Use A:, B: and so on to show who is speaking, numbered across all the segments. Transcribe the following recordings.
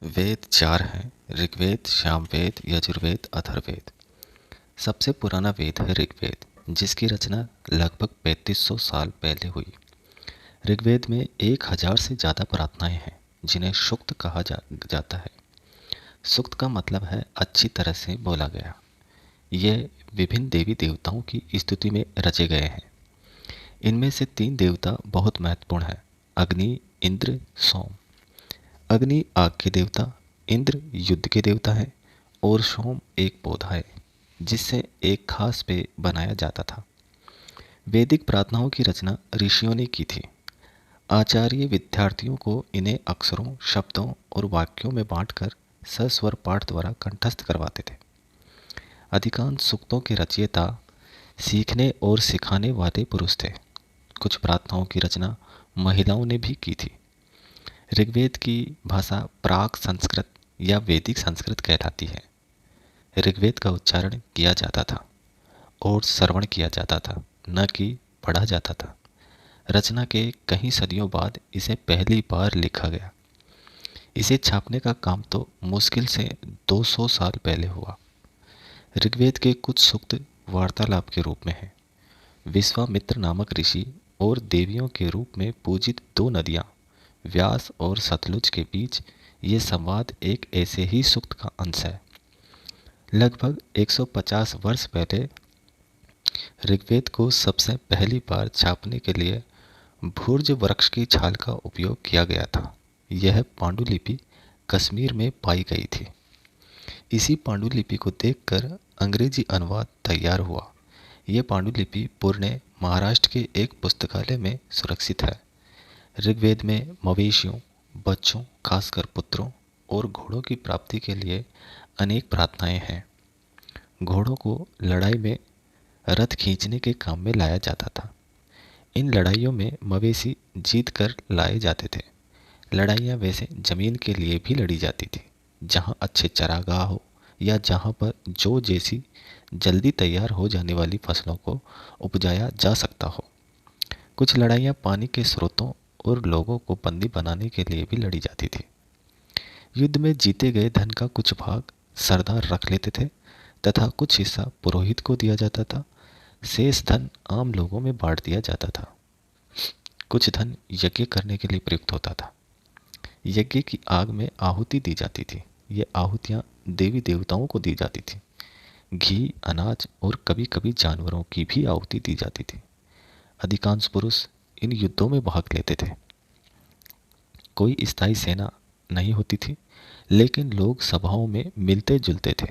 A: वेद चार हैं: ऋग्वेद, सामवेद, यजुर्वेद, अथर्ववेद। सबसे पुराना वेद है ऋग्वेद, जिसकी रचना लगभग 3500 साल पहले हुई। ऋग्वेद में 1000 से ज़्यादा प्रार्थनाएं हैं, जिन्हें सूक्त कहा जाता है। सूक्त का मतलब है अच्छी तरह से बोला गया। ये विभिन्न देवी देवताओं की स्तुति में रचे गए हैं। इनमें से 3 देवता बहुत महत्वपूर्ण हैं: अग्नि, इंद्र, सोम। अग्नि आग के देवता, इंद्र युद्ध के देवता है और सोम एक पौधा है जिससे एक खास पेय बनाया जाता था। वैदिक प्रार्थनाओं की रचना ऋषियों ने की थी। आचार्य विद्यार्थियों को इन्हें अक्षरों, शब्दों और वाक्यों में बांटकर सस्वर पाठ द्वारा कंठस्थ करवाते थे। अधिकांश सूक्तों के रचयिता सीखने और सिखाने वाले पुरुष थे। कुछ प्रार्थनाओं की रचना महिलाओं ने भी की थी। ऋग्वेद की भाषा प्राक संस्कृत या वैदिक संस्कृत कहलाती है। ऋग्वेद का उच्चारण किया जाता था और श्रवण किया जाता था, न कि पढ़ा जाता था। रचना के कई सदियों बाद इसे पहली बार लिखा गया। इसे छापने का काम तो मुश्किल से 200 साल पहले हुआ। ऋग्वेद के कुछ सूक्त वार्तालाप के रूप में हैं। विश्वामित्र नामक ऋषि और देवियों के रूप में पूजित 2 नदियाँ व्यास और सतलुज के बीच ये संवाद एक ऐसे ही सूक्त का अंश है। लगभग 150 वर्ष पहले ऋग्वेद को सबसे पहली बार छापने के लिए भूर्ज वृक्ष की छाल का उपयोग किया गया था। यह पांडुलिपि कश्मीर में पाई गई थी। इसी पांडुलिपि को देखकर अंग्रेजी अनुवाद तैयार हुआ। यह पांडुलिपि पुणे, महाराष्ट्र के एक पुस्तकालय में सुरक्षित है। ऋग्वेद में मवेशियों, बच्चों, खासकर पुत्रों और घोड़ों की प्राप्ति के लिए अनेक प्रार्थनाएं हैं। घोड़ों को लड़ाई में रथ खींचने के काम में लाया जाता था। इन लड़ाइयों में मवेशी जीत कर लाए जाते थे। लड़ाइयाँ वैसे जमीन के लिए भी लड़ी जाती थी, जहाँ अच्छे चरागाह हो या जहाँ पर जो जैसी जल्दी तैयार हो जाने वाली फसलों को उपजाया जा सकता हो। कुछ लड़ाइयाँ पानी के स्रोतों और लोगों को बंदी बनाने के लिए भी लड़ी जाती थी। युद्ध में जीते गए धन का कुछ भाग सरदार रख लेते थे तथा कुछ हिस्सा पुरोहित को दिया जाता था। शेष धन आम लोगों में बांट दिया जाता था। कुछ धन यज्ञ करने के लिए प्रयुक्त होता था। यज्ञ की आग में आहुति दी जाती थी। ये आहुतियाँ देवी देवताओं को दी जाती थी। घी, अनाज और कभी कभी जानवरों की भी आहुति दी जाती थी। अधिकांश पुरुष इन युद्धों में भाग लेते थे। कोई स्थायी सेना नहीं होती थी, लेकिन लोग सभाओं में मिलते जुलते थे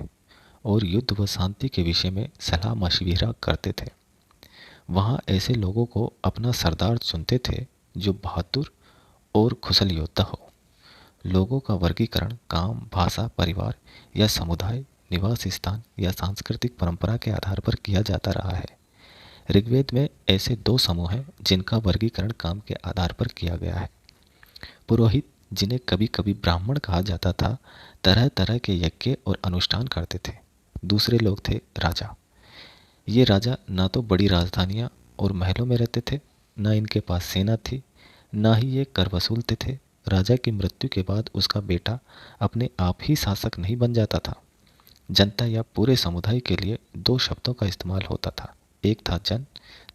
A: और युद्ध व शांति के विषय में सलाह मशविरा करते थे। वहाँ ऐसे लोगों को अपना सरदार चुनते थे जो बहादुर और कुशल योद्धा हो। लोगों का वर्गीकरण काम, भाषा, परिवार या समुदाय, निवास स्थान या सांस्कृतिक परंपरा के आधार पर किया जाता रहा है। ऋग्वेद में ऐसे 2 समूह हैं जिनका वर्गीकरण काम के आधार पर किया गया है। पुरोहित, जिन्हें कभी कभी ब्राह्मण कहा जाता था, तरह तरह के यज्ञ और अनुष्ठान करते थे। दूसरे लोग थे राजा। ये राजा ना तो बड़ी राजधानियाँ और महलों में रहते थे, ना इनके पास सेना थी, ना ही ये कर वसूलते थे। राजा की मृत्यु के बाद उसका बेटा अपने आप ही शासक नहीं बन जाता था। जनता या पूरे समुदाय के लिए 2 शब्दों का इस्तेमाल होता था। एक था जन,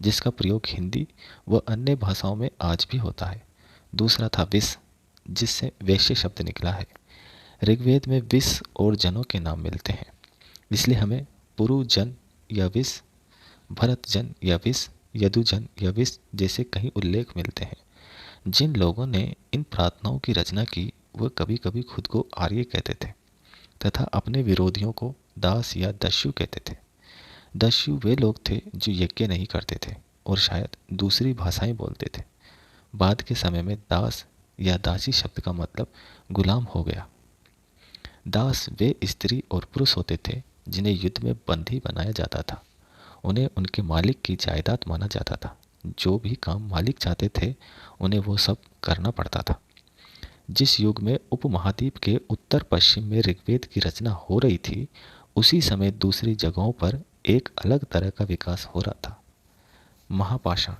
A: जिसका प्रयोग हिंदी व अन्य भाषाओं में आज भी होता है। दूसरा था विस, जिससे वैश्य शब्द निकला है। ऋग्वेद में विस और जनों के नाम मिलते हैं, इसलिए हमें पुरु जन या विस, भरत जन या विस, यदुजन या विस जैसे कई उल्लेख मिलते हैं। जिन लोगों ने इन प्रार्थनाओं की रचना की वह कभी कभी खुद को आर्य कहते थे तथा अपने विरोधियों को दास या दस्यु कहते थे। दस्यु वे लोग थे जो यज्ञ नहीं करते थे और शायद दूसरी भाषाएं बोलते थे। बाद के समय में दास या दासी शब्द का मतलब गुलाम हो गया। दास वे स्त्री और पुरुष होते थे जिन्हें युद्ध में बंदी बनाया जाता था। उन्हें उनके मालिक की जायदाद माना जाता था। जो भी काम मालिक चाहते थे उन्हें वो सब करना पड़ता था। जिस युग में उपमहाद्वीप के उत्तर पश्चिम में ऋग्वेद की रचना हो रही थी, उसी समय दूसरी जगहों पर एक अलग तरह का विकास हो रहा था। महापाषाण,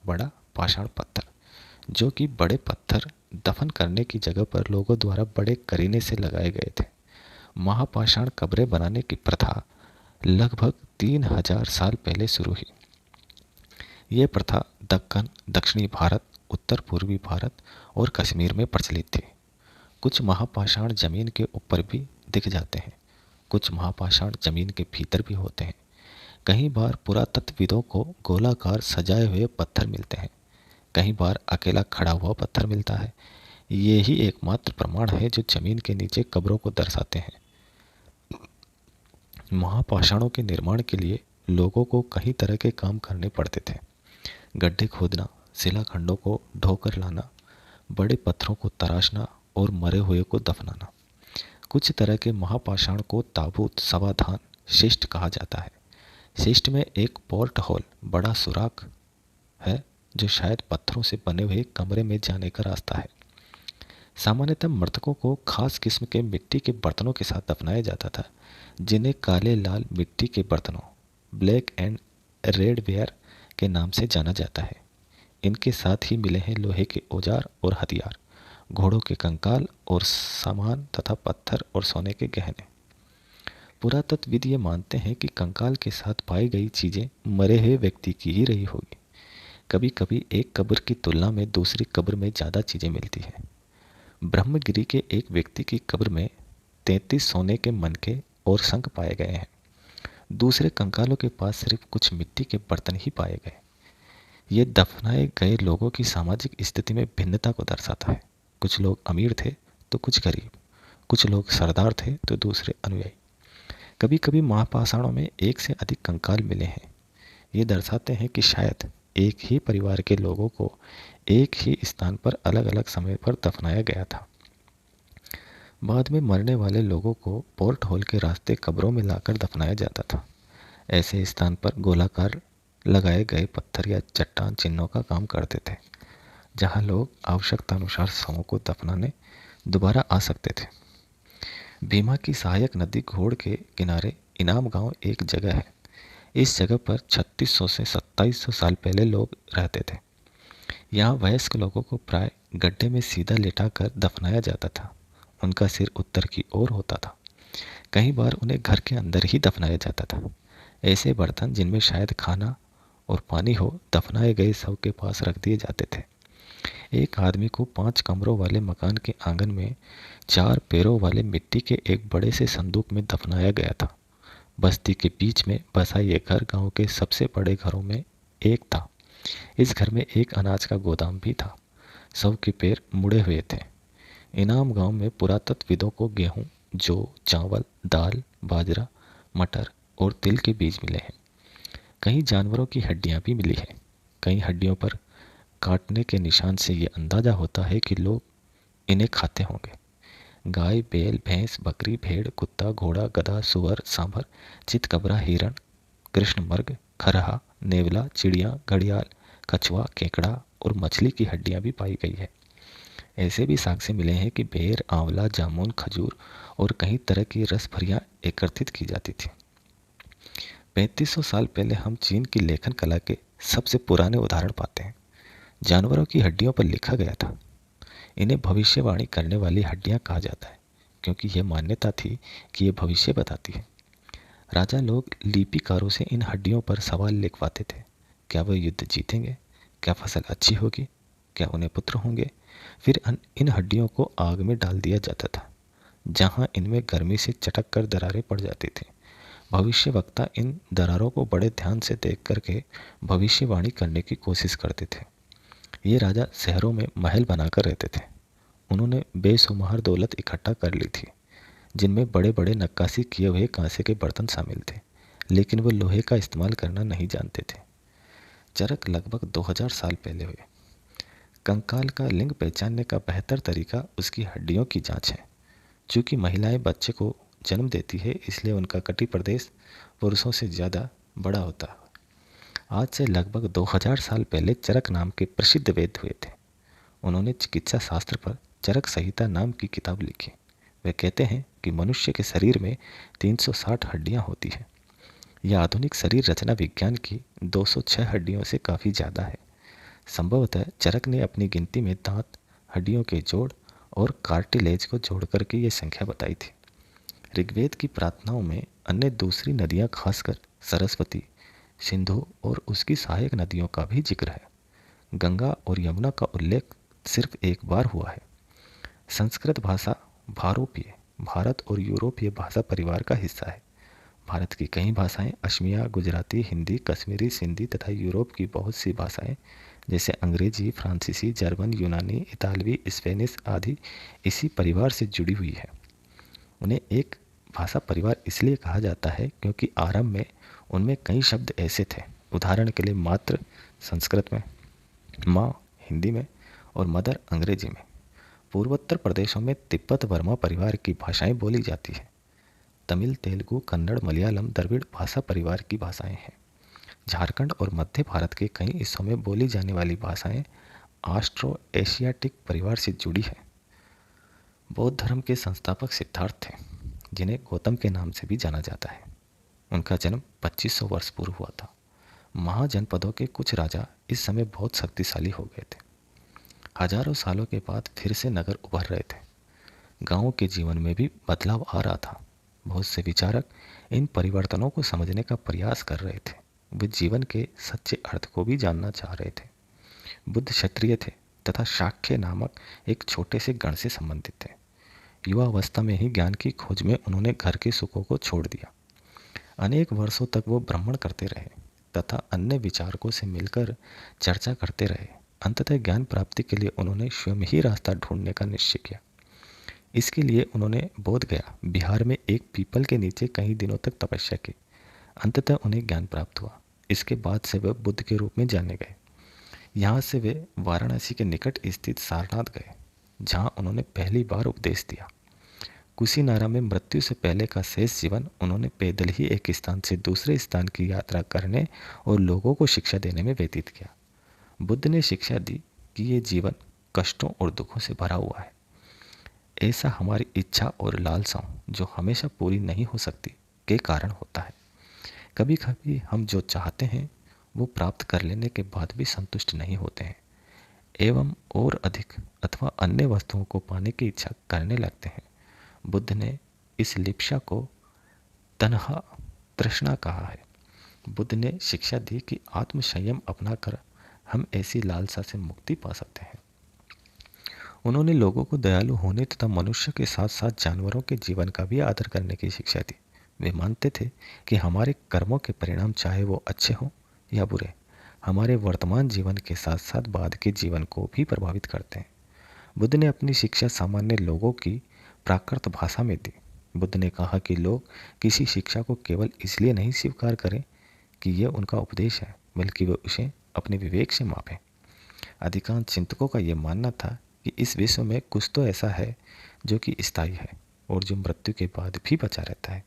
A: बड़ा पाषाण पत्थर, जो कि बड़े पत्थर दफन करने की जगह पर लोगों द्वारा बड़े करीने से लगाए गए थे। महापाषाण कब्रें बनाने की प्रथा लगभग 3000 साल पहले शुरू हुई। ये प्रथा दक्कन, दक्षिणी भारत, उत्तर पूर्वी भारत और कश्मीर में प्रचलित थी। कुछ महापाषाण जमीन के ऊपर भी दिख जाते हैं, कुछ महापाषाण जमीन के भीतर भी होते हैं। कई बार पुरातत्वविदों को गोलाकार सजाए हुए पत्थर मिलते हैं, कई बार अकेला खड़ा हुआ पत्थर मिलता है। ये ही एकमात्र प्रमाण है जो जमीन के नीचे कब्रों को दर्शाते हैं। महापाषाणों के निर्माण के लिए लोगों को कई तरह के काम करने पड़ते थे। गड्ढे खोदना, शिलाखंडों को ढोकर लाना, बड़े पत्थरों को तराशना और मरे हुए को दफनाना। कुछ तरह के महापाषाण को ताबूत, समाधान, शिष्ट कहा जाता है। शिष्ट में एक पोर्ट होल, बड़ा सुराख है जो शायद पत्थरों से बने हुए कमरे में जाने का रास्ता है। सामान्यतः मृतकों को खास किस्म के मिट्टी के बर्तनों के साथ दफनाया जाता था, जिन्हें काले लाल मिट्टी के बर्तनों, ब्लैक एंड रेड वेयर के नाम से जाना जाता है। इनके साथ ही मिले हैं लोहे के औजार और हथियार, घोड़ों के कंकाल और सामान तथा पत्थर और सोने के गहने। पुरातत्वविद ये मानते हैं कि कंकाल के साथ पाई गई चीजें मरे हुए व्यक्ति की ही रही होगी। कभी कभी एक कब्र की तुलना में दूसरी कब्र में ज़्यादा चीज़ें मिलती हैं। ब्रह्मगिरी के एक व्यक्ति की कब्र में 33 सोने के मनके और शंख पाए गए हैं। दूसरे कंकालों के पास सिर्फ कुछ मिट्टी के बर्तन ही पाए गए। ये दफनाए गए लोगों की सामाजिक स्थिति में भिन्नता को दर्शाता है। कुछ लोग अमीर थे तो कुछ गरीब, कुछ लोग सरदार थे तो दूसरे अनुयायी। कभी कभी महापाषाणों में एक से अधिक कंकाल मिले हैं। ये दर्शाते हैं कि शायद एक ही परिवार के लोगों को एक ही स्थान पर अलग अलग समय पर दफनाया गया था। बाद में मरने वाले लोगों को पोर्ट होल के रास्ते कब्रों में लाकर दफनाया जाता था। ऐसे स्थान पर गोलाकार लगाए गए पत्थर या चट्टान चिन्हों का काम करते थे, जहां लोग आवश्यकता अनुसार शवों को दफनाने दोबारा आ सकते थे। भीमा की सहायक नदी घोड़ के किनारे इनाम गांव एक जगह है। इस जगह पर 3600 से 2700 साल पहले लोग रहते थे। यहाँ वयस्क लोगों को प्राय गड्ढे में सीधा लिटाकर दफनाया जाता था। उनका सिर उत्तर की ओर होता था। कई बार उन्हें घर के अंदर ही दफनाया जाता था। ऐसे बर्तन जिनमें शायद खाना और पानी हो, दफनाए गए शव के पास रख दिए जाते थे। एक आदमी को 5 कमरों वाले मकान के आंगन में 4 पैरों वाले मिट्टी के एक बड़े से संदूक में दफनाया गया था। बस्ती के बीच में बसा ये घर गांव के सबसे बड़े घरों में एक था। इस घर में एक अनाज का गोदाम भी था। शव के पैर मुड़े हुए थे। इनाम गांव में पुरातत्वविदों को गेहूं, जौ, चावल, दाल, बाजरा, मटर और तिल के बीज मिले हैं। कई जानवरों की हड्डियां भी मिली हैं। कई हड्डियों पर काटने के निशान से ये अंदाजा होता है कि लोग इन्हें खाते होंगे। गाय, बैल, भैंस, बकरी, भेड़, कुत्ता, घोड़ा, गधा, सुअर, सांभर, चितकबरा, हिरण, कृष्णमृग, खरहा, नेवला, चिड़िया, घड़ियाल, कछुआ, केकड़ा और मछली की हड्डियां भी पाई गई है। ऐसे भी साक्ष्य मिले हैं कि बेर, आंवला, जामुन, खजूर और कई तरह की रस भरियां एकत्रित की जाती थी। 3500 साल पहले हम चीन की लेखन कला के सबसे पुराने उदाहरण पाते हैं। जानवरों की हड्डियों पर लिखा गया था। इन्हें भविष्यवाणी करने वाली हड्डियां कहा जाता है, क्योंकि यह मान्यता थी कि ये भविष्य बताती है। राजा लोग लिपिकारों से इन हड्डियों पर सवाल लिखवाते थे। क्या वह युद्ध जीतेंगे? क्या फसल अच्छी होगी? क्या उन्हें पुत्र होंगे? फिर इन हड्डियों को आग में डाल दिया जाता था, जहां इनमें गर्मी से चटक कर दरारें पड़ जाती थी। भविष्यवक्ता इन दरारों को बड़े ध्यान से देख करके भविष्यवाणी करने की कोशिश करते थे। ये राजा शहरों में महल बनाकर रहते थे। उन्होंने बेशुमार दौलत इकट्ठा कर ली थी, जिनमें बड़े बड़े नक्काशी किए हुए कांसे के बर्तन शामिल थे, लेकिन वो लोहे का इस्तेमाल करना नहीं जानते थे। चरक लगभग 2000 साल पहले हुए। कंकाल का लिंग पहचानने का बेहतर तरीका उसकी हड्डियों की जांच है। चूँकि महिलाएं बच्चे को जन्म देती है, इसलिए उनका कटी प्रदेश पुरुषों से ज़्यादा बड़ा होता है। आज से लगभग 2000 साल पहले चरक नाम के प्रसिद्ध वैद्य हुए थे। उन्होंने चिकित्सा शास्त्र पर चरक संहिता नाम की किताब लिखी। वे कहते हैं कि मनुष्य के शरीर में 360 हड्डियां होती हैं। यह आधुनिक शरीर रचना विज्ञान की 206 हड्डियों से काफ़ी ज़्यादा है। संभवतः चरक ने अपनी गिनती में दांत, हड्डियों के जोड़ और कार्टिलेज को जोड़ करके ये संख्या बताई थी। ऋग्वेद की प्रार्थनाओं में अन्य दूसरी नदियाँ खासकर सरस्वती, सिंधु और उसकी सहायक नदियों का भी जिक्र है। गंगा और यमुना का उल्लेख सिर्फ एक बार हुआ है। संस्कृत भाषा भारोपीय भारत और यूरोपीय भाषा परिवार का हिस्सा है। भारत की कई भाषाएं असमिया, गुजराती, हिंदी, कश्मीरी, सिंधी तथा यूरोप की बहुत सी भाषाएं जैसे अंग्रेजी, फ्रांसीसी, जर्मन, यूनानी, इतालवी, स्पेनिश आदि इसी परिवार से जुड़ी हुई है। उन्हें एक भाषा परिवार इसलिए कहा जाता है क्योंकि आरंभ में उनमें कई शब्द ऐसे थे, उदाहरण के लिए मातृ संस्कृत में, माँ हिंदी में और मदर अंग्रेजी में। पूर्वोत्तर प्रदेशों में तिब्बत वर्मा परिवार की भाषाएं बोली जाती हैं। तमिल, तेलुगु, कन्नड़, मलयालम द्रविड़ भाषा परिवार की भाषाएं हैं। झारखंड और मध्य भारत के कई हिस्सों में बोली जाने वाली भाषाएं ऑस्ट्रो एशियाटिक परिवार से जुड़ी है। बौद्ध धर्म के संस्थापक सिद्धार्थ थे, जिन्हें गौतम के नाम से भी जाना जाता है। उनका जन्म 2500 वर्ष पूर्व हुआ था। महाजनपदों के कुछ राजा इस समय बहुत शक्तिशाली हो गए थे। हजारों सालों के बाद फिर से नगर उभर रहे थे। गांवों के जीवन में भी बदलाव आ रहा था। बहुत से विचारक इन परिवर्तनों को समझने का प्रयास कर रहे थे। वे जीवन के सच्चे अर्थ को भी जानना चाह रहे थे। बुद्ध क्षत्रिय थे तथा शाक्य नामक एक छोटे से गण से संबंधित थे। युवावस्था में ही ज्ञान की खोज में उन्होंने घर के सुखों को छोड़ दिया। अनेक वर्षों तक वो भ्रमण करते रहे तथा अन्य विचारकों से मिलकर चर्चा करते रहे। अंततः ज्ञान प्राप्ति के लिए उन्होंने स्वयं ही रास्ता ढूंढने का निश्चय किया। इसके लिए उन्होंने बोध गया बिहार में एक पीपल के नीचे कई दिनों तक तपस्या की। अंततः उन्हें ज्ञान प्राप्त हुआ। इसके बाद से वे बुद्ध के रूप में जाने गए। यहाँ से वे वाराणसी के निकट स्थित सारनाथ गए, जहाँ उन्होंने पहली बार उपदेश दिया। कुशीनारा में मृत्यु से पहले का शेष जीवन उन्होंने पैदल ही एक स्थान से दूसरे स्थान की यात्रा करने और लोगों को शिक्षा देने में व्यतीत किया। बुद्ध ने शिक्षा दी कि ये जीवन कष्टों और दुखों से भरा हुआ है। ऐसा हमारी इच्छा और लालसाओं जो हमेशा पूरी नहीं हो सकती के कारण होता है। कभी कभी हम जो चाहते हैं वो प्राप्त कर लेने के बाद भी संतुष्ट नहीं होते हैं एवं और अधिक अथवा अन्य वस्तुओं को पाने की इच्छा करने लगते हैं। बुद्ध ने इस लिप्सा को तन्हा तृष्णा कहा है। बुद्ध ने शिक्षा दी कि आत्म संयम अपनाकर हम ऐसी लालसा से मुक्ति पा सकते हैं। उन्होंने लोगों को दयालु होने तथा मनुष्य के साथ साथ जानवरों के जीवन का भी आदर करने की शिक्षा दी। वे मानते थे कि हमारे कर्मों के परिणाम चाहे वो अच्छे हों या बुरे, हमारे वर्तमान जीवन के साथ साथ बाद के जीवन को भी प्रभावित करते हैं। बुद्ध ने अपनी शिक्षा सामान्य लोगों की प्राकृत भाषा में दी। बुद्ध ने कहा कि लोग किसी शिक्षा को केवल इसलिए नहीं स्वीकार करें कि यह उनका उपदेश है, बल्कि वे उसे अपने विवेक से मापें। अधिकांश चिंतकों का यह मानना था कि इस विश्व में कुछ तो ऐसा है जो कि स्थायी है और जो मृत्यु के बाद भी बचा रहता है।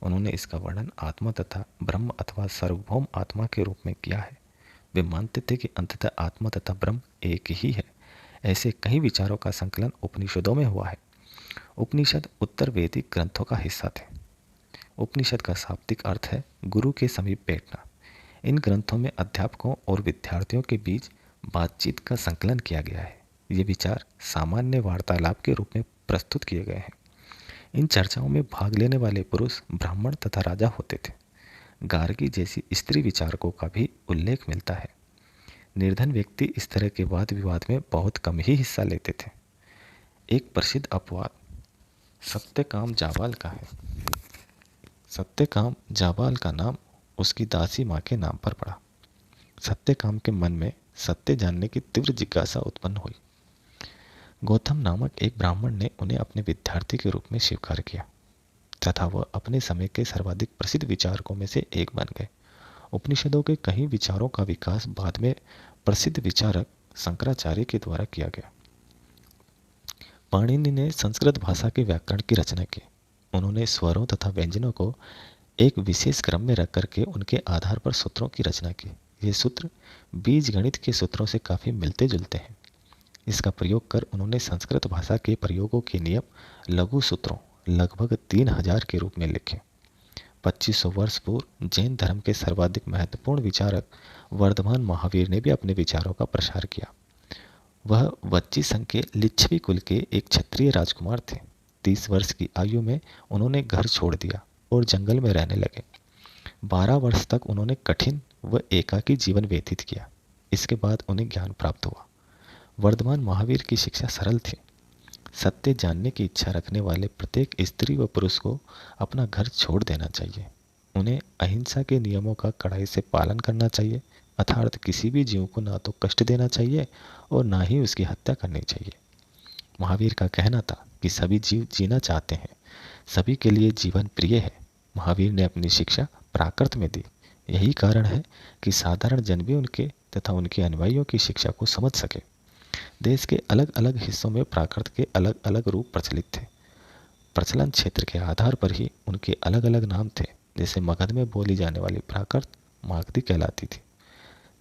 A: उन्होंने इसका वर्णन आत्मा तथा ब्रह्म अथवा सार्वभौम आत्मा के रूप में किया है। वे मानते थे कि अंततः आत्मा तथा ब्रह्म एक ही है। ऐसे कई विचारों का संकलन उपनिषदों में हुआ है। उपनिषद उत्तर वैदिक ग्रंथों का हिस्सा थे। उपनिषद का शाब्दिक अर्थ है गुरु के समीप बैठना। इन ग्रंथों में अध्यापकों और विद्यार्थियों के बीच बातचीत का संकलन किया गया है। ये विचार सामान्य वार्तालाप के रूप में प्रस्तुत किए गए हैं। इन चर्चाओं में भाग लेने वाले पुरुष ब्राह्मण तथा राजा होते थे। गार्गी जैसी स्त्री विचारकों का भी उल्लेख मिलता है। निर्धन व्यक्ति इस तरह के वाद विवाद में बहुत कम ही हिस्सा लेते थे। एक प्रसिद्ध अपवाद सत्यकाम जाबाल का है। सत्यकाम जाबाल का नाम उसकी दासी माँ के नाम पर पड़ा। सत्यकाम के मन में सत्य जानने की तीव्र जिज्ञासा उत्पन्न हुई। गौतम नामक एक ब्राह्मण ने उन्हें अपने विद्यार्थी के रूप में स्वीकार किया तथा वह अपने समय के सर्वाधिक प्रसिद्ध विचारकों में से एक बन गए। उपनिषदों के कई विचारों का विकास बाद में प्रसिद्ध विचारक शंकराचार्य के द्वारा किया गया। पाणिनि ने संस्कृत भाषा के व्याकरण की रचना की। उन्होंने स्वरों तथा व्यंजनों को एक विशेष क्रम में रख करके उनके आधार पर सूत्रों की रचना की। ये सूत्र बीज गणित के सूत्रों से काफ़ी मिलते जुलते हैं। इसका प्रयोग कर उन्होंने संस्कृत भाषा के प्रयोगों के नियम लघु सूत्रों लगभग 3000 के रूप में लिखे। 2500 वर्ष पूर्व जैन धर्म के सर्वाधिक महत्वपूर्ण विचारक वर्धमान महावीर ने भी अपने विचारों का प्रसार किया। वह वच्ची संघ के लिच्छवी कुल के एक क्षत्रिय राजकुमार थे। 30 वर्ष की आयु में उन्होंने घर छोड़ दिया और जंगल में रहने लगे। 12 वर्ष तक उन्होंने कठिन व एकाकी जीवन व्यतीत किया। इसके बाद उन्हें ज्ञान प्राप्त हुआ। वर्धमान महावीर की शिक्षा सरल थी। सत्य जानने की इच्छा रखने वाले प्रत्येक स्त्री व पुरुष को अपना घर छोड़ देना चाहिए। उन्हें अहिंसा के नियमों का कड़ाई से पालन करना चाहिए, अर्थात किसी भी जीव को ना तो कष्ट देना चाहिए और ना ही उसकी हत्या करनी चाहिए। महावीर का कहना था कि सभी जीव जीना चाहते हैं, सभी के लिए जीवन प्रिय है। महावीर ने अपनी शिक्षा प्राकृत में दी। यही कारण है कि साधारण जन भी उनके तथा उनके अनुयायियों की शिक्षा को समझ सके। देश के अलग अलग हिस्सों में प्राकृत के अलग अलग रूप प्रचलित थे। प्रचलन क्षेत्र के आधार पर ही उनके अलग अलग नाम थे। जैसे मगध में बोली जाने वाली प्राकृत मागधी कहलाती थी।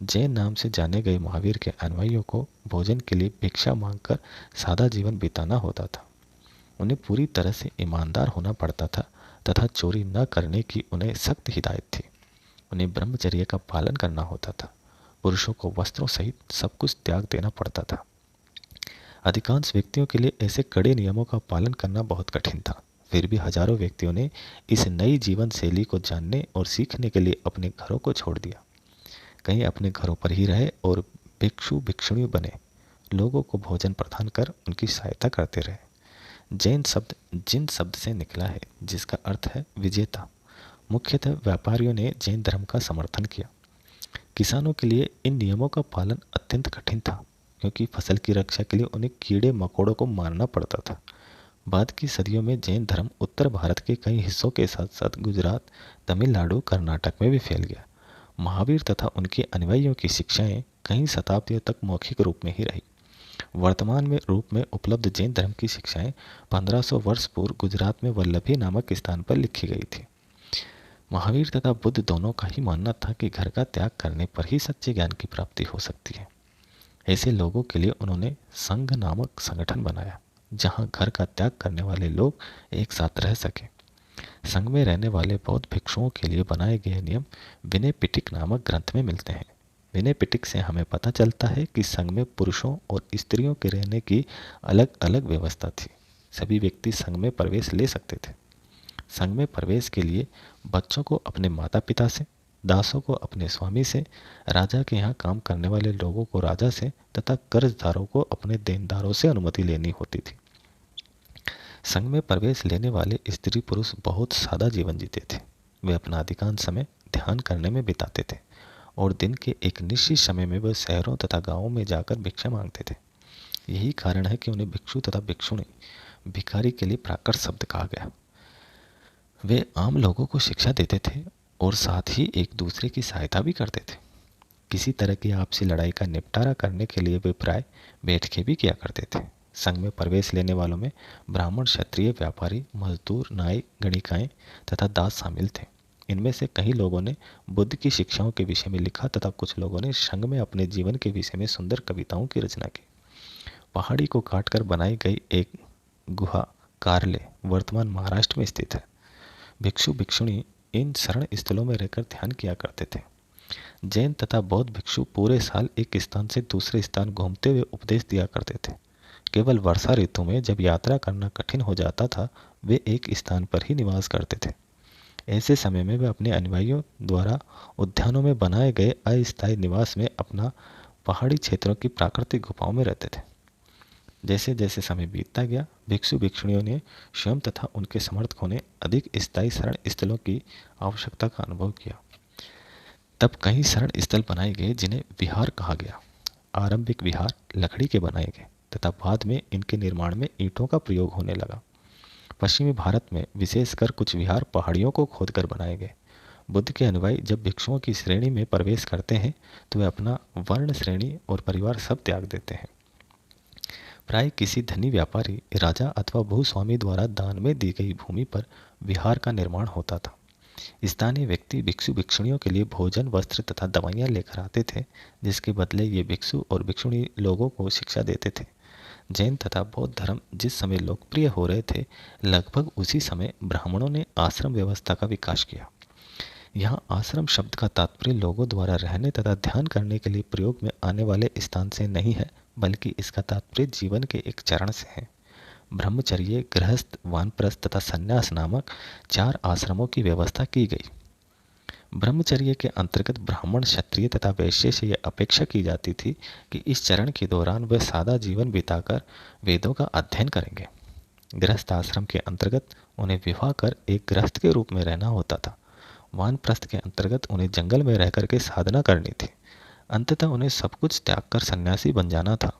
A: जैन नाम से जाने गए महावीर के अनुयायियों को भोजन के लिए भिक्षा मांगकर सादा जीवन बिताना होता था। उन्हें पूरी तरह से ईमानदार होना पड़ता था तथा चोरी न करने की उन्हें सख्त हिदायत थी। उन्हें ब्रह्मचर्य का पालन करना होता था। पुरुषों को वस्त्रों सहित सब कुछ त्याग देना पड़ता था। अधिकांश व्यक्तियों के लिए ऐसे कड़े नियमों का पालन करना बहुत कठिन था। फिर भी हजारों व्यक्तियों ने इस नई जीवन शैली को जानने और सीखने के लिए अपने घरों को छोड़ दिया। कहीं अपने घरों पर ही रहे और भिक्षु भिक्षुणी बने, लोगों को भोजन प्रदान कर उनकी सहायता करते रहे। जैन शब्द जिन शब्द से निकला है, जिसका अर्थ है विजेता। मुख्यतः व्यापारियों ने जैन धर्म का समर्थन किया। किसानों के लिए इन नियमों का पालन अत्यंत कठिन था, क्योंकि फसल की रक्षा के लिए उन्हें कीड़े मकोड़ों को मारना पड़ता था। बाद की सदियों में जैन धर्म उत्तर भारत के कई हिस्सों के साथ साथ गुजरात, तमिलनाडु, कर्नाटक में भी फैल गया। महावीर तथा उनके अनुयायियों की शिक्षाएं कई शताब्दियों तक मौखिक रूप में ही रही। वर्तमान में रूप में उपलब्ध जैन धर्म की शिक्षाएं 1500 वर्ष पूर्व गुजरात में वल्लभी नामक स्थान पर लिखी गई थी। महावीर तथा बुद्ध दोनों का ही मानना था कि घर का त्याग करने पर ही सच्चे ज्ञान की प्राप्ति हो सकती है। ऐसे लोगों के लिए उन्होंने संघ नामक संगठन बनाया, जहां घर का त्याग करने वाले लोग एक साथ रह सके। संघ में रहने वाले बौद्ध भिक्षुओं के लिए बनाए गए नियम विनय पिटक नामक ग्रंथ में मिलते हैं। विनय पिटक से हमें पता चलता है कि संघ में पुरुषों और स्त्रियों के रहने की अलग अलग व्यवस्था थी। सभी व्यक्ति संघ में प्रवेश ले सकते थे। संघ में प्रवेश के लिए बच्चों को अपने माता पिता से, दासों को अपने स्वामी से, राजा के यहाँ काम करने वाले लोगों को राजा से तथा कर्जदारों को अपने देनदारों से अनुमति लेनी होती थी। संघ में प्रवेश लेने वाले स्त्री पुरुष बहुत सादा जीवन जीते थे। वे अपना अधिकांश समय ध्यान करने में बिताते थे और दिन के एक निश्चित समय में वे शहरों तथा गांवों में जाकर भिक्षा मांगते थे। यही कारण है कि उन्हें भिक्षु तथा भिक्षुणी, भिखारी के लिए प्राकृत शब्द कहा गया। वे आम लोगों को शिक्षा देते थे और साथ ही एक दूसरे की सहायता भी करते थे। किसी तरह की आपसी लड़ाई का निपटारा करने के लिए वे प्राय बैठकें भी किया करते थे। संघ में प्रवेश लेने वालों में ब्राह्मण, क्षत्रिय, व्यापारी, मजदूर, नाई, गणिकाएं तथा दास शामिल थे। इनमें से कई लोगों ने बुद्ध की शिक्षाओं के विषय में लिखा तथा कुछ लोगों ने संघ में अपने जीवन के विषय में सुंदर कविताओं की रचना की। पहाड़ी को काटकर बनाई गई एक गुहा कारले वर्तमान महाराष्ट्र में स्थित है। भिक्षु भिक्षुणी इन शरण स्थलों में रहकर ध्यान किया करते थे। जैन तथा बौद्ध भिक्षु पूरे साल एक स्थान से दूसरे स्थान घूमते हुए उपदेश दिया करते थे। केवल वर्षा ऋतु में जब यात्रा करना कठिन हो जाता था, वे एक स्थान पर ही निवास करते थे। ऐसे समय में वे अपने अनुयायियों द्वारा उद्यानों में बनाए गए अस्थायी निवास में अपना पहाड़ी क्षेत्रों की प्राकृतिक गुफाओं में रहते थे। जैसे जैसे समय बीतता गया, भिक्षु भिक्षुणियों ने स्वयं तथा उनके समर्थकों ने अधिक स्थायी शरण स्थलों की आवश्यकता का अनुभव किया। तब कई शरण स्थल बनाए गए जिन्हें विहार कहा गया। आरंभिक विहार लकड़ी के बनाए गए तथा बाद में इनके निर्माण में ईंटों का प्रयोग होने लगा। पश्चिमी भारत में विशेषकर कुछ विहार पहाड़ियों को खोदकर बनाए गए। बुद्ध के अनुयायी जब भिक्षुओं की श्रेणी में प्रवेश करते हैं तो वे अपना वर्ण, श्रेणी और परिवार सब त्याग देते हैं। प्राय किसी धनी व्यापारी, राजा अथवा भूस्वामी द्वारा दान में दी गई भूमि पर विहार का निर्माण होता था। स्थानीय व्यक्ति भिक्षु भिक्षुणियों के लिए भोजन, वस्त्र तथा दवाइयाँ लेकर आते थे, जिसके बदले ये भिक्षु और भिक्षुणी लोगों को शिक्षा देते थे। जैन तथा बौद्ध धर्म जिस समय लोकप्रिय हो रहे थे, लगभग उसी समय ब्राह्मणों ने आश्रम व्यवस्था का विकास किया। यहाँ आश्रम शब्द का तात्पर्य लोगों द्वारा रहने तथा ध्यान करने के लिए प्रयोग में आने वाले स्थान से नहीं है, बल्कि इसका तात्पर्य जीवन के एक चरण से है। ब्रह्मचर्य, गृहस्थ, वानप्रस्थ तथा संन्यास नामक 4 आश्रमों की व्यवस्था की गई। ब्रह्मचर्य के अंतर्गत ब्राह्मण, क्षत्रिय तथा वैश्य से यह अपेक्षा की जाती थी कि इस चरण के दौरान वे सादा जीवन बिताकर वेदों का अध्ययन करेंगे। गृहस्थ आश्रम के अंतर्गत उन्हें विवाह कर एक गृहस्थ के रूप में रहना होता था। वानप्रस्थ के अंतर्गत उन्हें जंगल में रह करके साधना करनी थी। अंततः उन्हें सब कुछ त्याग कर सन्यासी बन जाना था।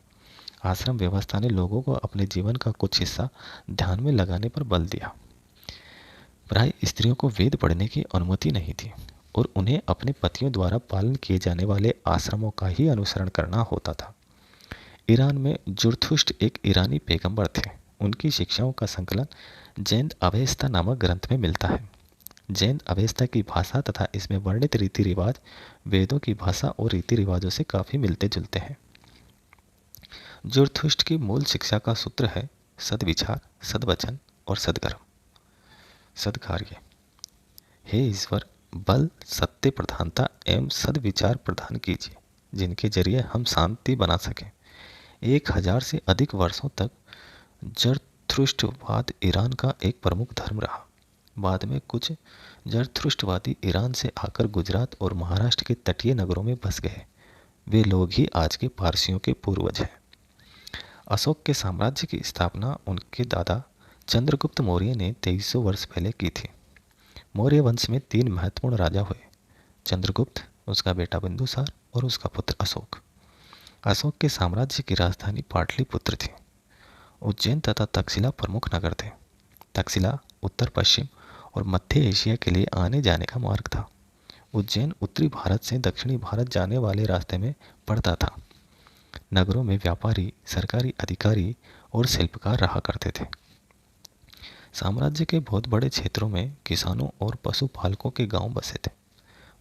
A: आश्रम व्यवस्था ने लोगों को अपने जीवन का कुछ हिस्सा ध्यान में लगाने पर बल दिया। प्राय स्त्रियों को वेद पढ़ने की अनुमति नहीं थी और उन्हें अपने पतियों द्वारा पालन किए जाने वाले आश्रमों का ही अनुसरण करना होता था। ईरान में जुरथुष्ट एक ईरानी पैगंबर थे। उनकी शिक्षाओं का संकलन जैन अवेस्ता नामक ग्रंथ में मिलता है। जैन अवेस्ता की भाषा तथा इसमें वर्णित रीति रिवाज वेदों की भाषा और रीति रिवाजों से काफ़ी मिलते जुलते हैं। जुरथुष्ट की मूल शिक्षा का सूत्र है सद्विचार, सद्वचन और सद्कर्म, सद्कार्य। हे ईश्वर, बल, सत्य प्रधानता एवं सद्विचार प्रदान कीजिए, जिनके जरिए हम शांति बना सकें। 1000 से अधिक वर्षों तक जरथुष्ट्रवाद ईरान का एक प्रमुख धर्म रहा। बाद में कुछ जरथुष्ट्रवादी ईरान से आकर गुजरात और महाराष्ट्र के तटीय नगरों में बस गए। वे लोग ही आज के पारसियों के पूर्वज हैं। अशोक के साम्राज्य की स्थापना उनके दादा चंद्रगुप्त मौर्य ने 2300 वर्ष पहले की थी। मौर्य वंश में 3 महत्वपूर्ण राजा हुए, चंद्रगुप्त, उसका बेटा बिंदुसार और उसका पुत्र अशोक। अशोक के साम्राज्य की राजधानी पाटलिपुत्र थी। उज्जैन तथा तक्षशिला प्रमुख नगर थे। तक्षशिला उत्तर पश्चिम और मध्य एशिया के लिए आने जाने का मार्ग था। उज्जैन उत्तरी भारत से दक्षिणी भारत जाने वाले रास्ते में पड़ता था। नगरों में व्यापारी, सरकारी अधिकारी और शिल्पकार रहा करते थे। साम्राज्य के बहुत बड़े क्षेत्रों में किसानों और पशुपालकों के गांव बसे थे।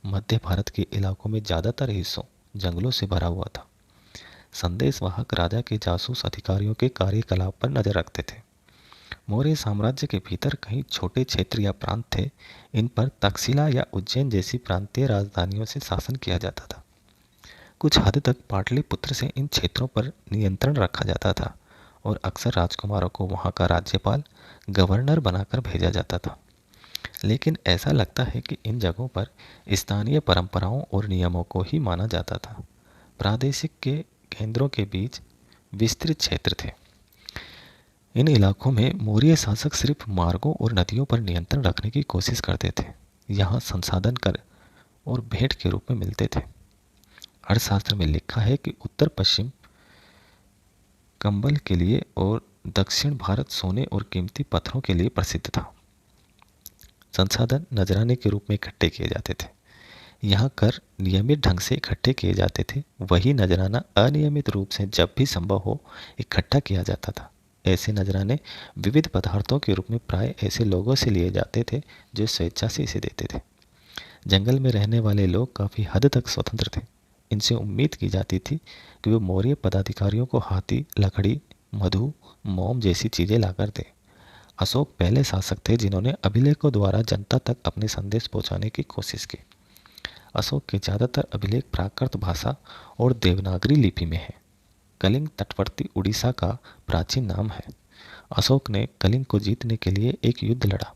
A: मध्य भारत के इलाकों में ज़्यादातर हिस्सों जंगलों से भरा हुआ था। संदेशवाहक राजा के जासूस अधिकारियों के कार्यकलाप पर नजर रखते थे। मौर्य साम्राज्य के भीतर कई छोटे क्षेत्र या प्रांत थे। इन पर तक्षशिला या उज्जैन जैसी प्रांतीय राजधानियों से शासन किया जाता था। कुछ हद तक पाटलिपुत्र से इन क्षेत्रों पर नियंत्रण रखा जाता था और अक्सर राजकुमारों को वहाँ का राज्यपाल, गवर्नर बनाकर भेजा जाता था। लेकिन ऐसा लगता है कि इन जगहों पर स्थानीय परंपराओं और नियमों को ही माना जाता था। प्रादेशिक के केंद्रों के बीच विस्तृत क्षेत्र थे। इन इलाकों में मौर्य शासक सिर्फ मार्गों और नदियों पर नियंत्रण रखने की कोशिश करते थे। यहाँ संसाधन कर और भेंट के रूप में मिलते थे। अर्थशास्त्र में लिखा है कि उत्तर पश्चिम कंबल के लिए और दक्षिण भारत सोने और कीमती पत्थरों के लिए प्रसिद्ध था। संसाधन नजराने के रूप में इकट्ठे किए जाते थे। यहाँ कर नियमित ढंग से इकट्ठे किए जाते थे, वही नजराना अनियमित रूप से जब भी संभव हो इकट्ठा किया जाता था। ऐसे नजराने विविध पदार्थों के रूप में प्राय ऐसे लोगों से लिए जाते थे जो स्वेच्छा से इसे देते थे। जंगल में रहने वाले लोग काफ़ी हद तक स्वतंत्र थे। इनसे उम्मीद की जाती थी कि वे मौर्य पदाधिकारियों को हाथी, लकड़ी, मधु, मोम जैसी चीज़ें लाकर दें। अशोक पहले शासक थे जिन्होंने अभिलेखों द्वारा जनता तक अपने संदेश पहुंचाने की कोशिश की। अशोक के ज़्यादातर अभिलेख प्राकृत भाषा और देवनागरी लिपि में है। कलिंग तटवर्ती उड़ीसा का प्राचीन नाम है। अशोक ने कलिंग को जीतने के लिए एक युद्ध लड़ा,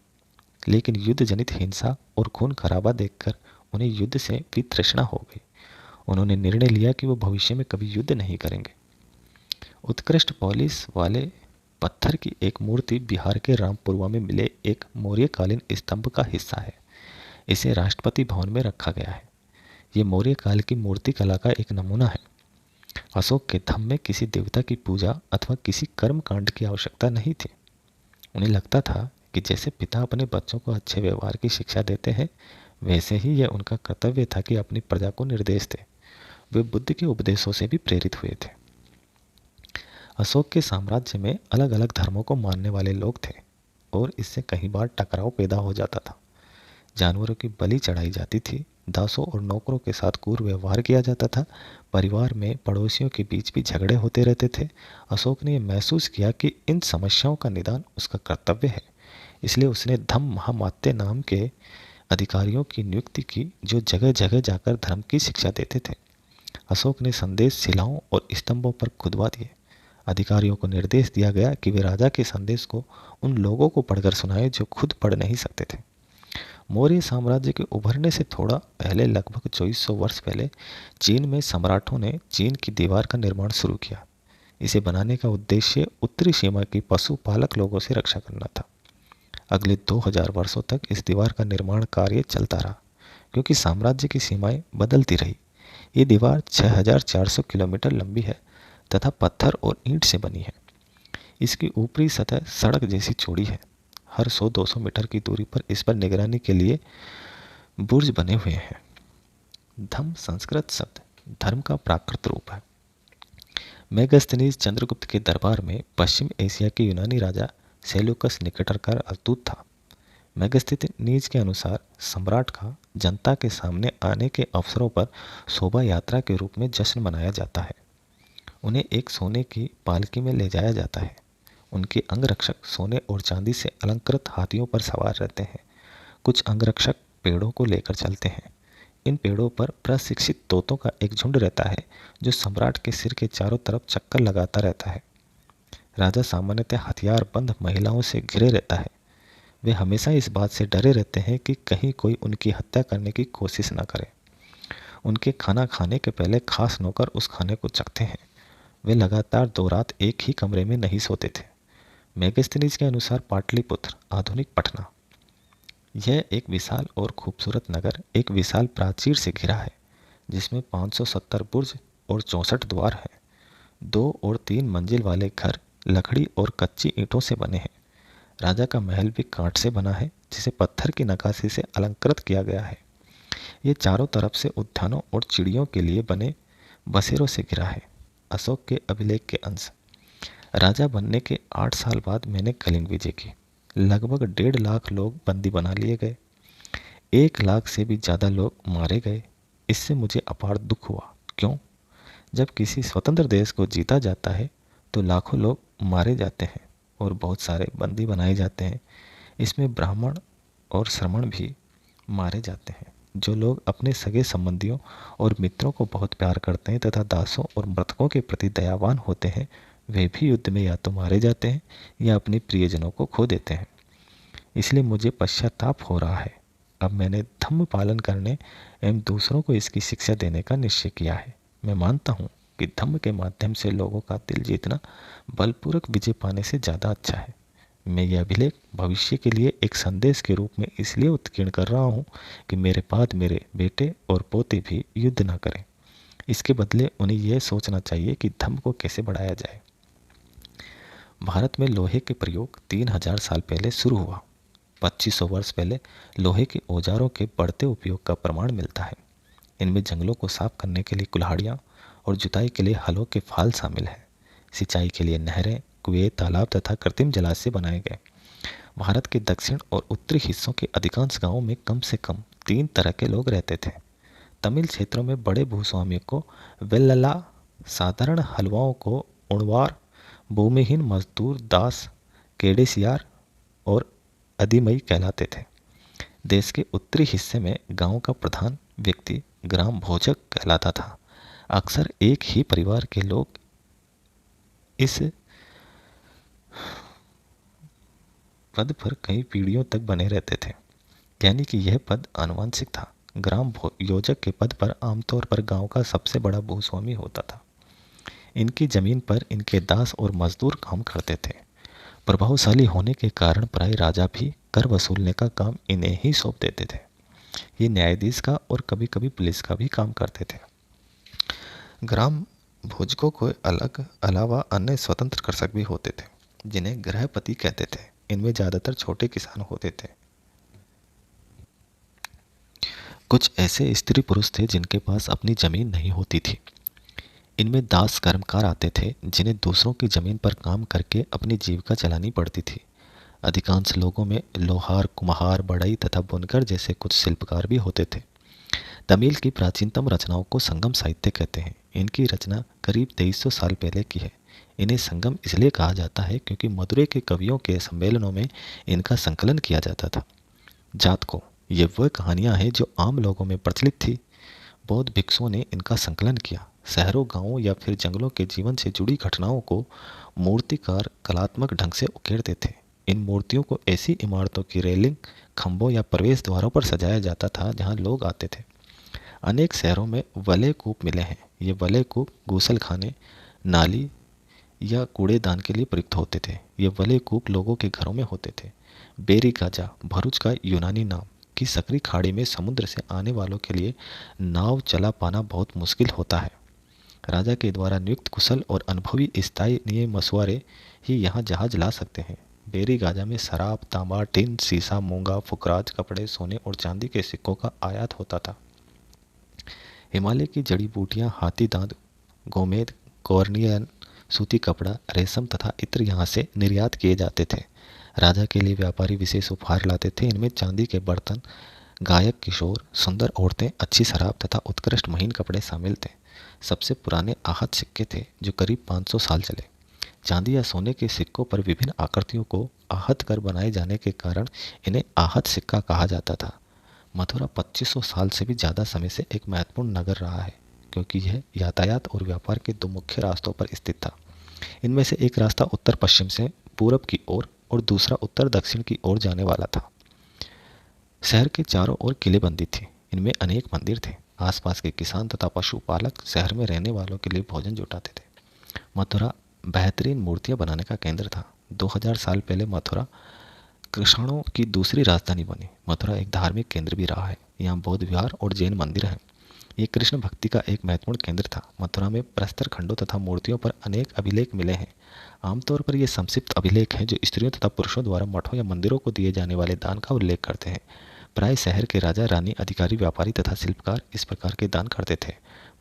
A: लेकिन युद्ध जनित हिंसा और खून खराबा देखकर उन्हें युद्ध से वितृष्णा हो गई। उन्होंने निर्णय लिया कि वो भविष्य में कभी युद्ध नहीं करेंगे। उत्कृष्ट पॉलिश वाले पत्थर की एक मूर्ति बिहार के रामपुरवा में मिले एक मौर्यकालीन स्तंभ का हिस्सा है। इसे राष्ट्रपति भवन में रखा गया है। ये मौर्य काल की मूर्ति कला का एक नमूना है। अशोक के धम्म में किसी देवता की पूजा अथवा किसी कर्म कांड की आवश्यकता नहीं थी। उन्हें लगता था कि जैसे पिता अपने बच्चों को अच्छे व्यवहार की शिक्षा देते हैं, वैसे ही यह उनका कर्तव्य था कि अपनी प्रजा को निर्देश दें। वे बुद्ध के उपदेशों से भी प्रेरित हुए थे। अशोक के साम्राज्य में अलग अलग धर्मों को मानने वाले लोग थे और इससे कई बार टकराव पैदा हो जाता था। जानवरों की बलि चढ़ाई जाती थी। दासों और नौकरों के साथ क्रूर व्यवहार किया जाता था। परिवार में पड़ोसियों के बीच भी झगड़े होते रहते थे। अशोक ने यह महसूस किया कि इन समस्याओं का निदान उसका कर्तव्य है, इसलिए उसने धम्म महामात्य नाम के अधिकारियों की नियुक्ति की जो जगह जगह जाकर धर्म की शिक्षा देते थे। अशोक ने संदेश शिलाओं और स्तंभों पर खुदवा दिए। अधिकारियों को निर्देश दिया गया कि वे राजा के संदेश को उन लोगों को पढ़कर सुनाए जो खुद पढ़ नहीं सकते थे। मौर्य साम्राज्य के उभरने से थोड़ा पहले, लगभग 2400 वर्ष पहले, चीन में सम्राटों ने चीन की दीवार का निर्माण शुरू किया। इसे बनाने का उद्देश्य उत्तरी सीमा की पशुपालक लोगों से रक्षा करना था। अगले 2000 वर्षों तक इस दीवार का निर्माण कार्य चलता रहा, क्योंकि साम्राज्य की सीमाएं बदलती रही। ये दीवार 6400 किलोमीटर लंबी है तथा पत्थर और ईंट से बनी है। इसकी ऊपरी सतह सड़क जैसी चौड़ी है। हर 100-200 मीटर की दूरी पर इस पर निगरानी के लिए बुर्ज बने हुए हैं। धम्म संस्कृत शब्द धर्म का प्राकृत रूप है। मेगास्थनीज चंद्रगुप्त के दरबार में पश्चिम एशिया के यूनानी राजा सेल्यूकस निकेटर का राजदूत था। मेगास्थनीज के अनुसार सम्राट का जनता के सामने आने के अवसरों पर शोभा यात्रा के रूप में जश्न मनाया जाता है। उन्हें एक सोने की पालकी में ले जाया जाता है। उनके अंगरक्षक सोने और चांदी से अलंकृत हाथियों पर सवार रहते हैं। कुछ अंगरक्षक पेड़ों को लेकर चलते हैं। इन पेड़ों पर प्रशिक्षित तोतों का एक झुंड रहता है जो सम्राट के सिर के चारों तरफ चक्कर लगाता रहता है। राजा सामान्यतः हथियारबंद महिलाओं से घिरे रहता है। वे हमेशा इस बात से डरे रहते हैं कि कहीं कोई उनकी हत्या करने की कोशिश न करे। उनके खाना खाने के पहले खास नौकर उस खाने को चखते हैं। वे लगातार 2 रात एक ही कमरे में नहीं सोते थे। मेगास्थनीज के अनुसार पाटलिपुत्र, आधुनिक पटना, यह एक विशाल और खूबसूरत नगर एक विशाल प्राचीर से घिरा है, जिसमें 570 बुर्ज और 64 द्वार हैं। 2 और 3 मंजिल वाले घर लकड़ी और कच्ची ईंटों से बने हैं। राजा का महल भी कांच से बना है, जिसे पत्थर की नक्काशी से अलंकृत किया गया है। ये चारों तरफ से उद्यानों और चिड़ियों के लिए बने बसेरों से घिरा है। अशोक के अभिलेख के अंश। राजा बनने के 8 साल बाद मैंने कलिंग विजय की। लगभग 1.5 लाख लोग बंदी बना लिए गए। 1 लाख से भी ज़्यादा लोग मारे गए। इससे मुझे अपार दुख हुआ। क्यों? जब किसी स्वतंत्र देश को जीता जाता है तो लाखों लोग मारे जाते हैं और बहुत सारे बंदी बनाए जाते हैं। इसमें ब्राह्मण और श्रमण भी मारे जाते हैं। जो लोग अपने सगे संबंधियों और मित्रों को बहुत प्यार करते हैं तथा दासों और मृतकों के प्रति दयावान होते हैं, वे भी युद्ध में या तो मारे जाते हैं या अपने प्रियजनों को खो देते हैं। इसलिए मुझे पश्चाताप हो रहा है। अब मैंने धम्म पालन करने एवं दूसरों को इसकी शिक्षा देने का निश्चय किया है। मैं मानता हूँ कि धम्म के माध्यम से लोगों का दिल जीतना बलपूर्वक विजय पाने से ज़्यादा अच्छा है। मैं यह अभिलेख भविष्य के लिए एक संदेश के रूप में इसलिए उत्कीर्ण कर रहा हूँ कि मेरे बाद मेरे बेटे और पोते भी युद्ध न करें। इसके बदले उन्हें यह सोचना चाहिए कि धम्म को कैसे बढ़ाया जाए। भारत में लोहे के प्रयोग 3000 साल पहले शुरू हुआ। 2500 वर्ष पहले लोहे के औजारों के बढ़ते उपयोग का प्रमाण मिलता है। इनमें जंगलों को साफ करने के लिए कुल्हाड़ियाँ और जुताई के लिए हलों के फाल शामिल हैं। सिंचाई के लिए नहरें, कुएं, तालाब तथा कृत्रिम जलाशय बनाए गए। भारत के दक्षिण और उत्तरी हिस्सों के अधिकांश गांवों में कम से कम 3 तरह के लोग रहते थे। तमिल क्षेत्रों में बड़े भूस्वामियों को वेल्लला, साधारण हलवाओं को उणवार, भूमिहीन मजदूर दास केडेसियार और अधिमई कहलाते थे। देश के उत्तरी हिस्से में गांव का प्रधान व्यक्ति ग्राम भोजक कहलाता था। अक्सर एक ही परिवार के लोग इस पद पर कई पीढ़ियों तक बने रहते थे, यानी कि यह पद आनुवंशिक था। ग्राम योजक के पद पर आमतौर पर गांव का सबसे बड़ा भूस्वामी होता था। इनकी जमीन पर इनके दास और मजदूर काम करते थे। प्रभावशाली होने के कारण प्राय राजा भी कर वसूलने का काम इन्हें ही सौंप देते थे। ये न्यायाधीश का और कभी कभी पुलिस का भी काम करते थे। ग्राम भोजकों को अलावा अन्य स्वतंत्र कृषक भी होते थे, जिन्हें गृहपति कहते थे। इनमें ज़्यादातर छोटे किसान होते थे। कुछ ऐसे स्त्री पुरुष थे जिनके पास अपनी जमीन नहीं होती थी। इनमें दास कर्मकार आते थे, जिन्हें दूसरों की जमीन पर काम करके अपनी जीविका चलानी पड़ती थी। अधिकांश लोगों में लोहार, कुम्हार, बढ़ई तथा बुनकर जैसे कुछ शिल्पकार भी होते थे। तमिल की प्राचीनतम रचनाओं को संगम साहित्य कहते हैं। इनकी रचना करीब 2300 साल पहले की है। इन्हें संगम इसलिए कहा जाता है क्योंकि मदुरै के कवियों के सम्मेलनों में इनका संकलन किया जाता था। जातकों, ये वह कहानियाँ हैं जो आम लोगों में प्रचलित थी। बौद्ध भिक्षुओं ने इनका संकलन किया। शहरों, गांवों या फिर जंगलों के जीवन से जुड़ी घटनाओं को मूर्तिकार कलात्मक ढंग से उकेरते थे। इन मूर्तियों को ऐसी इमारतों की रेलिंग, खंभों या प्रवेश द्वारों पर सजाया जाता था जहां लोग आते थे। अनेक शहरों में वलय कूप मिले हैं। ये वलय कूप गूसलखाने, नाली या कूड़ेदान के लिए प्रयुक्त होते थे। ये वलय कूप लोगों के घरों में होते थे। बेरी गाजा, भरूच का यूनानी नाम, कि सकरी खाड़ी में समुद्र से आने वालों के लिए नाव चला पाना बहुत मुश्किल होता है। राजा के द्वारा नियुक्त कुशल और अनुभवी स्थानीय मछुआरे ही यहाँ जहाज ला सकते हैं। बेरी गाजा में शराब, तांबा, टिन, सीसा, मूंगा, फुकराज, कपड़े, सोने और चांदी के सिक्कों का आयात होता था। हिमालय की जड़ी बूटियां, हाथी दांत, गोमेद, कॉर्नियन, सूती कपड़ा, रेशम तथा इत्र यहाँ से निर्यात किए जाते थे। राजा के लिए व्यापारी विशेष उपहार लाते थे। इनमें चांदी के बर्तन, गायक किशोर, सुंदर औरतें, अच्छी शराब तथा उत्कृष्ट महीन कपड़े शामिल थे। सबसे पुराने आहत सिक्के थे जो करीब 500 साल चले। चांदी या सोने के सिक्कों पर विभिन्न आकृतियों को आहत कर बनाए जाने के कारण इन्हें आहत सिक्का कहा जाता था। मथुरा 2500 साल से भी ज़्यादा समय से एक महत्वपूर्ण नगर रहा है, क्योंकि यह यातायात और व्यापार के दो मुख्य रास्तों पर स्थित था। इनमें से एक रास्ता उत्तर पश्चिम से पूरब की ओर और दूसरा उत्तर दक्षिण की ओर जाने वाला था। शहर के चारों ओर किलेबंदी थी। इनमें अनेक मंदिर थे। आसपास के किसान तथा पशुपालक शहर में रहने वालों के लिए भोजन जुटाते थे। मथुरा बेहतरीन मूर्तियां बनाने का केंद्र था। 2000 साल पहले मथुरा कृष्णों की दूसरी राजधानी बनी। मथुरा एक धार्मिक केंद्र भी रहा है। यहाँ बौद्ध विहार और जैन मंदिर हैं। ये कृष्ण भक्ति का एक महत्वपूर्ण केंद्र था। मथुरा में प्रस्तर खंडों तथा मूर्तियों पर अनेक अभिलेख मिले हैं। आमतौर पर ये संक्षिप्त अभिलेख हैं जो स्त्रियों तथा पुरुषों द्वारा मठों या मंदिरों को दिए जाने वाले दान का उल्लेख करते हैं। प्राय शहर के राजा, रानी, अधिकारी, व्यापारी तथा शिल्पकार इस प्रकार के दान करते थे।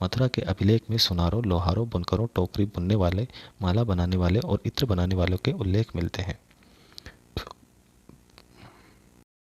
A: मथुरा के अभिलेख में सुनारों, लोहारों, बुनकरों, टोकरी बुनने वाले, माला बनाने वाले और इत्र बनाने वालों के उल्लेख मिलते हैं।